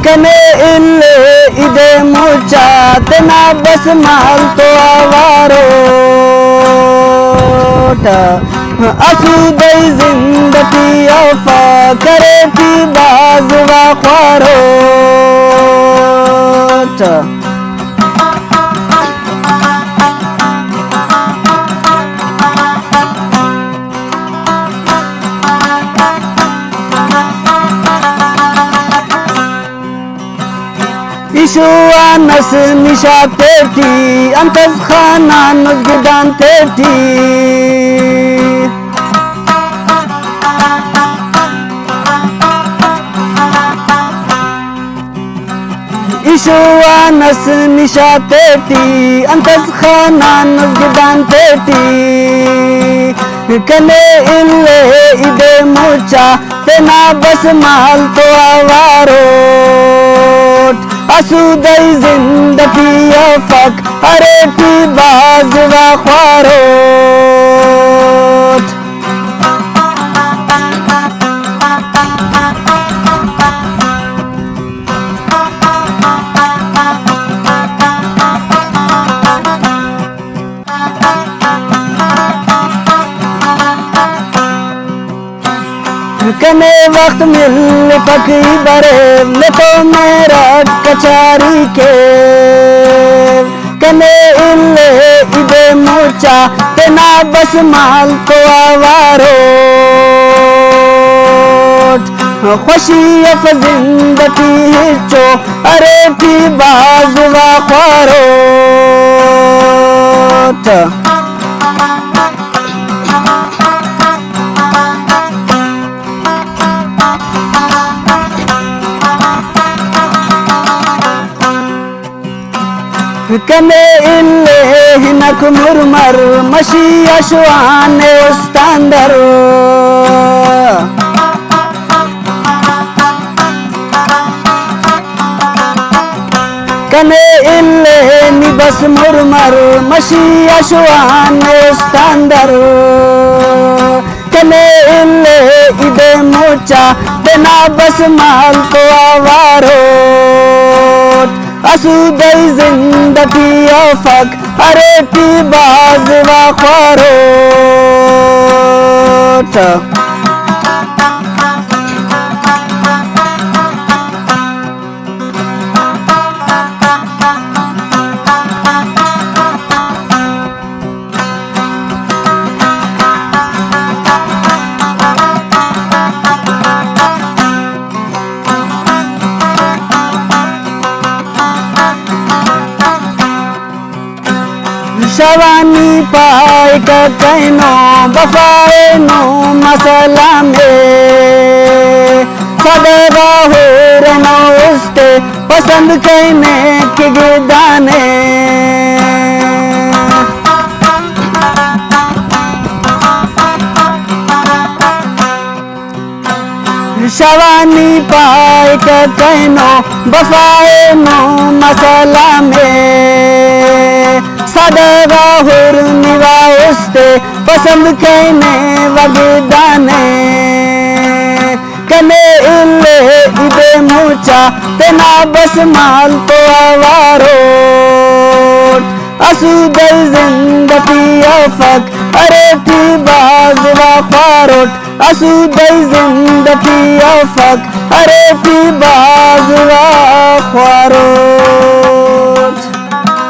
कने इल्ले इदे मुचा तना बस मालतो आवारोट असुदै जिंदगी अफा करे थी Bajwa ख्वारोट Ishua nas nisha teti antas khana nas gidan teti Ishua nas nisha teti antas khana nas gidan teti Kanay Illay ide mucha tena bas malto avarot असुदै जिंदगी अफक हरे की बाजवा ख्वारोट कने वक्त मिल पकी बरे ले तो मेरा कचारी के कने इल्ले इदे मुचा तेना बस माल को आवारोट खुशी अफ जिंदगी हिचो अरे की Bajwa ख्वारोट Kanay Illay hinak murmar mashiya shwane ustandar Kanay Illay ni bas murmar mashiya shwane ustandar Kanay Illay ide mucha bena bas mal ko avarot असुदै जिंदगी अफक हरे की बाजवा ख्वारोट शवानी पाए का कहनो बफाए नो मसला में सदरा हो रनो उसते पसंद कहने के गिदाने शवानी पाए का कहनो बफाए नो मसला में सदरा हुर निवा उसते पसंद कहने वगदाने कने इल्ले इदे मुचा तेना बस माल तो आवारोट असुदै जिंदगी अफक अरे की बाजवा ख्वारोट असुदै जिंदगी अफक अरे की बाजवा ख्वारोट